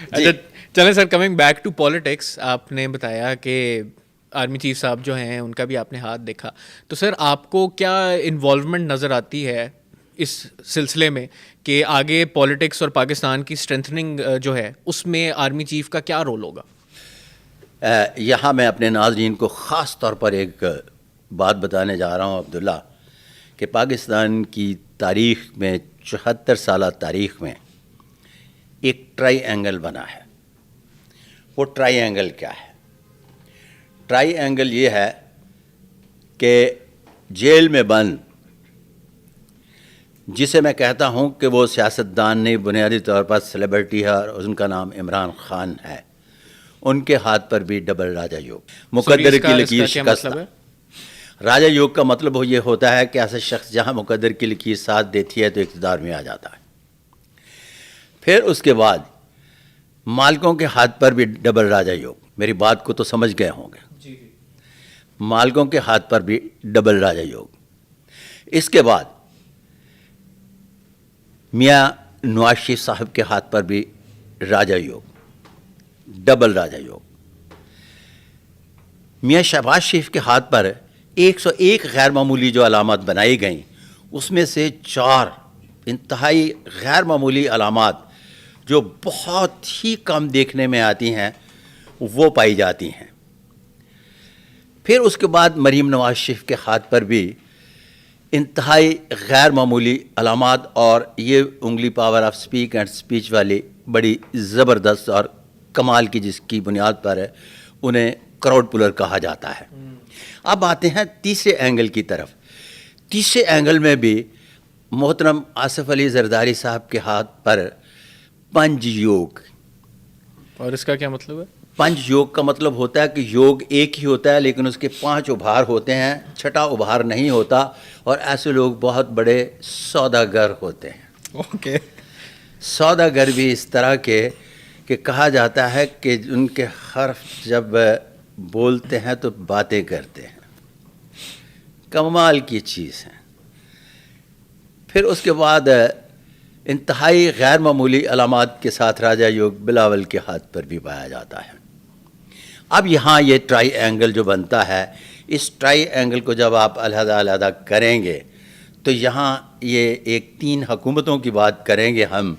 اچھا چلیں سر، coming back to politics, آپ نے بتایا کہ آرمی چیف صاحب جو ہیں ان کا بھی آپ نے ہاتھ دیکھا، تو سر آپ کو کیا انوالومنٹ نظر آتی ہے اس سلسلے میں کہ آگے پالیٹکس اور پاکستان کی اسٹرینتھنگ جو ہے اس میں آرمی چیف کا کیا رول ہوگا؟ یہاں میں اپنے ناظرین کو خاص طور پر ایک بات بتانے جا رہا ہوں عبداللہ، کہ پاکستان کی تاریخ میں 74 سالہ تاریخ میں ایک ٹرائی اینگل بنا ہے. وہ ٹرائی اینگل کیا ہے؟ ٹرائی اینگل یہ ہے کہ جیل میں بند، جسے میں کہتا ہوں کہ وہ سیاستدان نہیں، بنیادی طور پر سیلیبریٹی ہے اور ان کا نام عمران خان ہے، ان کے ہاتھ پر بھی ڈبل راجہ یوگ، مقدر کی لکیر شکست. راجہ یوگ کا مطلب یہ ہوتا ہے کہ ایسا شخص جہاں مقدر کی لکیر ساتھ دیتی ہے تو اقتدار میں آ جاتا ہے. پھر اس کے بعد مالکوں کے ہاتھ پر بھی ڈبل راجہ یوگ. میری بات کو تو سمجھ گئے ہوں گے. مالکوں کے ہاتھ پر بھی ڈبل راجہ یوگ. اس کے بعد میاں نواز شریف صاحب کے ہاتھ پر بھی راجہ یوگ، ڈبل راجہ یوگ. میاں شہباز شریف کے ہاتھ پر 101 غیر معمولی جو علامات بنائی گئیں، اس میں سے 4 انتہائی غیر معمولی علامات جو بہت ہی کم دیکھنے میں آتی ہیں وہ پائی جاتی ہیں. پھر اس کے بعد مریم نواز شریف کے ہاتھ پر بھی انتہائی غیر معمولی علامات، اور یہ انگلی power of speak and speech والی بڑی زبردست اور کمال کی، جس کی بنیاد پر ہے انہیں کراؤڈ پولر کہا جاتا ہے. اب آتے ہیں تیسرے اینگل کی طرف. تیسرے اینگل میں بھی محترم آصف علی زرداری صاحب کے ہاتھ پر پنج یوگ. اور اس کا کیا مطلب ہے؟ پنج یوگ کا مطلب ہوتا ہے کہ یوگ ایک ہی ہوتا ہے لیکن اس کے 5 ابھار ہوتے ہیں، چھٹا ابھار نہیں ہوتا، اور ایسے لوگ بہت بڑے سوداگر ہوتے ہیں. اوکے. سوداگر بھی اس طرح کے کہ کہا جاتا ہے کہ ان کے حرف جب بولتے ہیں تو باتیں کرتے ہیں. کمال کی چیز ہے. پھر اس کے بعد انتہائی غیر معمولی علامات کے ساتھ راجہ یوگ بلاول کے ہاتھ پر بھی پایا جاتا ہے. اب یہاں یہ ٹرائی اینگل جو بنتا ہے، اس ٹرائی اینگل کو جب آپ علیحدہ علیحدہ کریں گے تو یہاں یہ ایک 3 حکومتوں کی بات کریں گے ہم،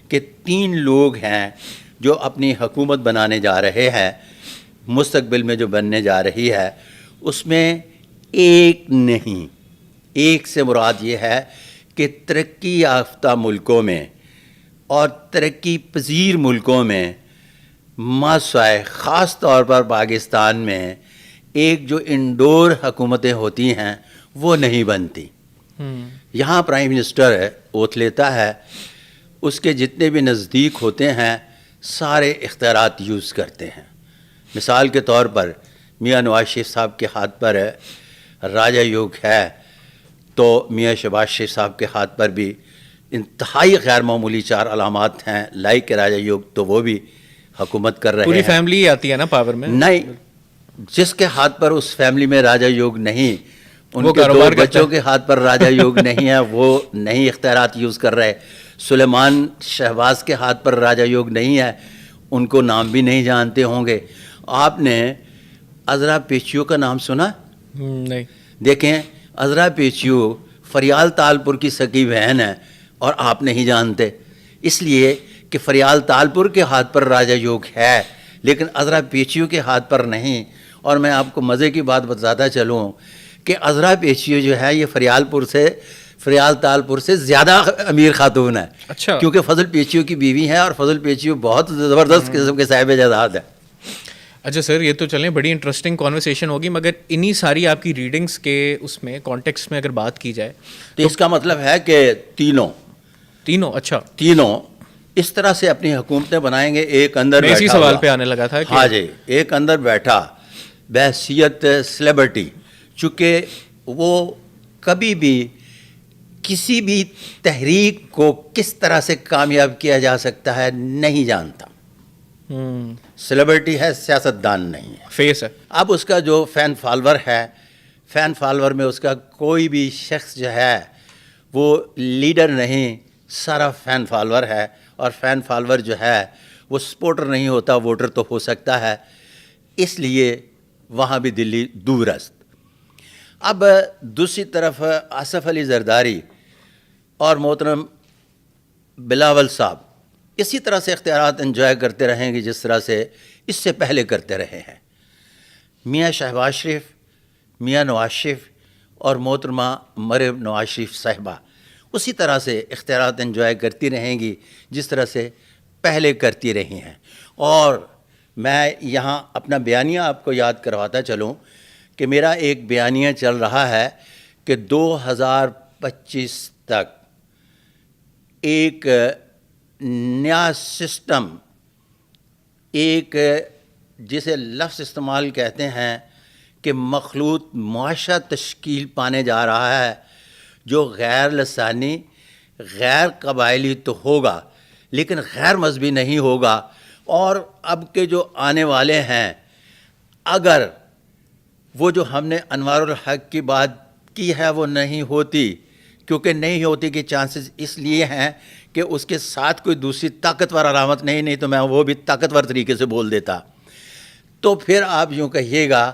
کہ 3 لوگ ہیں جو اپنی حکومت بنانے جا رہے ہیں، مستقبل میں جو بننے جا رہی ہے. اس میں ایک نہیں، ایک سے مراد یہ ہے کہ ترقی یافتہ ملکوں میں اور ترقی پذیر ملکوں میں ماسوائے، خاص طور پر پاکستان میں ایک جو انڈور حکومتیں ہوتی ہیں وہ نہیں بنتی. یہاں پرائم منسٹر اوتھ لیتا ہے، اس کے جتنے بھی نزدیک ہوتے ہیں سارے اختیارات یوز کرتے ہیں. مثال کے طور پر میاں نواز شریف صاحب کے ہاتھ پر راجہ یوگ ہے، تو میاں شہباز شریف صاحب کے ہاتھ پر بھی انتہائی غیر معمولی 4 علامات ہیں لائک راجہ یوگ، تو وہ بھی حکومت کر رہے ہیں. پوری فیملی آتی ہے نا پاور میں؟ نہیں، جس کے ہاتھ پر اس فیملی میں راجہ یوگ نہیں، ان کے 2 بچوں کے ہاتھ پر راجہ یوگ نہیں ہے، وہ نہیں اختیارات یوز کر رہے. سلیمان شہباز کے ہاتھ پر راجہ یوگ نہیں ہے، ان کو نام بھی نہیں جانتے ہوں گے. آپ نے عذرا پیچیو کا نام سنا؟ نہیں. دیکھیں، عذرا پیچیو فریال تالپور کی سکی بہن ہے اور آپ نہیں جانتے، اس لیے کہ فریال تالپور کے ہاتھ پر راجہ یوگ ہے لیکن عذرا پیچیو کے ہاتھ پر نہیں. اور میں آپ کو مزے کی بات بتاتا چلوں کہ عذرا پیچیو جو ہے یہ فریال تالپور سے زیادہ امیر خاتون ہے. اچھا. کیونکہ فضل پیچیو کی بیوی ہے اور فضل پیچیو بہت زبردست قسم کے صاحب جائیداد ہے. اچھا سر، یہ تو چلیں بڑی انٹرسٹنگ کانورسیشن ہوگی، مگر انہی ساری آپ کی ریڈنگس کے اس میں کانٹیکسٹ میں اگر بات کی جائے تو اس کا مطلب ہے کہ تینوں اچھا اس طرح سے اپنی حکومتیں بنائیں گے. ایک اندر میں اسی سوال پہ آنے لگا تھا کہ ہاں جی، ایک اندر بیٹھا بحیثیت سیلیبریٹی، چونکہ وہ کبھی بھی کسی بھی تحریک کو کس طرح سے کامیاب کیا جا سکتا ہے نہیں جانتا. سیلیبریٹی ہے، سیاستدان نہیں ہے، فیس ہے. اب اس کا جو فین فالور ہے، فین فالور میں اس کا کوئی بھی شخص جو ہے وہ لیڈر نہیں، سارا فین فالور ہے. اور فین فالور جو ہے وہ سپورٹر نہیں ہوتا, ووٹر تو ہو سکتا ہے, اس لیے وہاں بھی دلی دور است. اب دوسری طرف آصف علی زرداری اور محترم بلاول صاحب اسی طرح سے اختیارات انجوائے کرتے رہیں گے جس طرح سے اس سے پہلے کرتے رہے ہیں. میاں شہباز شریف, میاں نواز شریف اور محترمہ مریم نواز شریف صاحبہ اسی طرح سے اختیارات انجوائے کرتی رہیں گی جس طرح سے پہلے کرتی رہی ہیں. اور میں یہاں اپنا بیانیہ آپ کو یاد کرواتا چلوں کہ میرا ایک بیانیہ چل رہا ہے کہ 2025 تک ایک نیا سسٹم, ایک جسے لفظ استعمال کہتے ہیں کہ مخلوط معاشرہ تشکیل پانے جا رہا ہے, جو غیر لسانی, غیر قبائلی تو ہوگا لیکن غیر مذہبی نہیں ہوگا. اور اب کے جو آنے والے ہیں, اگر وہ جو ہم نے انوار الحق کی بات کی ہے وہ نہیں ہوتی, کیونکہ نہیں ہوتی کے چانسز اس لیے ہیں کہ اس کے ساتھ کوئی دوسری طاقتور علامت نہیں تو میں وہ بھی طاقتور طریقے سے بول دیتا, تو پھر آپ یوں کہیے گا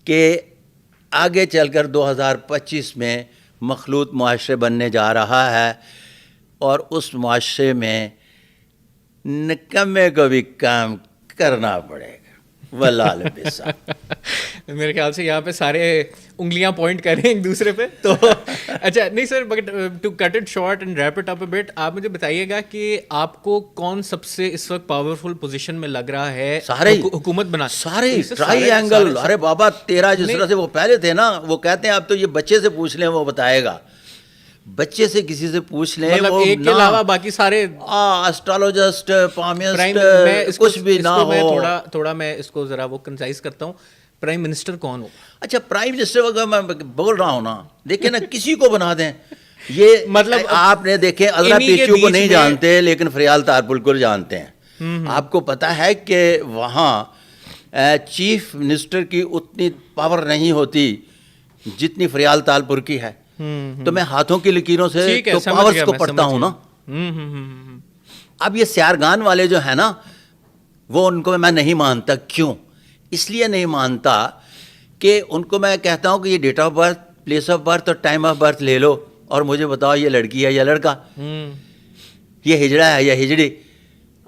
کہ آگے چل کر 2025 میں مخلوط معاشرے بننے جا رہا ہے, اور اس معاشرے میں نکمے کو بھی کام کرنا پڑے گا. واللہ بسا. میرے خیال سے یہاں پہ سارے انگلیاں پوائنٹ کر رہے ہیں ایک دوسرے پہ, تو اچھا نہیں sir, but to cut it short and wrap it up a bit, آپ مجھے بتائیے گا کہ آپ کو کون سب سے اس وقت پاورفل پوزیشن میں لگ رہا ہے سارے حکومت بنا, سارے ٹرائی اینگل. ارے بابا تیرا جس طرح سے وہ پہلے تھے نا, وہ کہتے ہیں اب تو یہ بچے سے پوچھ لیں وہ بتائے گا, بچے سے کسی سے پوچھ لیں, مطلب ایک کے علاوہ باقی سارے اسٹرالوجسٹ پامسٹ کچھ بھی نہ ہو. تھوڑا میں اس کو ذرا وہ کنسائز کرتا ہوں, پرائم منسٹر کون ہو؟ اچھا پرائم منسٹر اگر میں بول رہا ہوں نا, دیکھیں نا کسی کو بنا دیں. یہ مطلب آپ نے دیکھے عذرا پیچو کو نہیں جانتے لیکن فریال تارپل کو جانتے ہیں. آپ کو پتا ہے کہ وہاں چیف منسٹر کی اتنی پاور نہیں ہوتی جتنی فریال تالپور کی ہے, تو میں ہاتھوں کی لکیروں سے تو پاورز کو پڑھتا ہوں نا. اب یہ سیارگان والے جو ہیں نا, وہ ان کو میں نہیں مانتا. کیوں؟ اس لیے نہیں مانتا کہ ان کو میں کہتا ہوں کہ یہ date of birth, place of birth اور ٹائم آف برتھ لے لو اور مجھے بتاؤ یہ لڑکی ہے یا لڑکا, یہ ہجڑا ہے یا ہجڑی.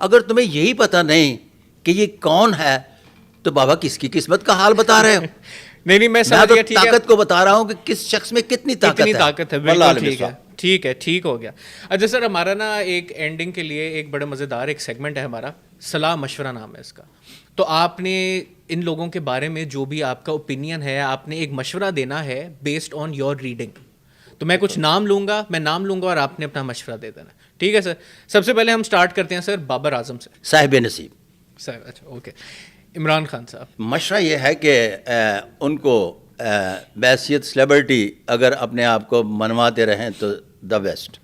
اگر تمہیں یہی پتہ نہیں کہ یہ کون ہے تو بابا کس کی قسمت کا حال بتا رہے ہو؟ نہیں میں تو طاقت کو بتا رہا ہوں کہ کس شخص میں کتنی طاقت ہے. بالکل ٹھیک ہے, ٹھیک ہو گیا. اچھا سر, ہمارا نا ایک اینڈنگ کے لیے ایک بڑا مزیدار ایک سیگمنٹ ہے ہمارا, صلاح مشورہ نام ہے اس کا. تو آپ نے ان لوگوں کے بارے میں جو بھی آپ کا اوپینین ہے, آپ نے ایک مشورہ دینا ہے بیسڈ آن یور ریڈنگ. تو میں کچھ نام لوں گا اور آپ نے اپنا مشورہ دے دینا, ٹھیک ہے سر؟ سب سے پہلے ہم سٹارٹ کرتے ہیں سر بابر اعظم سے. صاحب نصیب صاحب. اچھا اوکے. عمران خان صاحب. مشورہ یہ ہے کہ ان کو بحیثیت سلیبرٹی اگر اپنے آپ کو منواتے رہیں تو دا بیسٹ.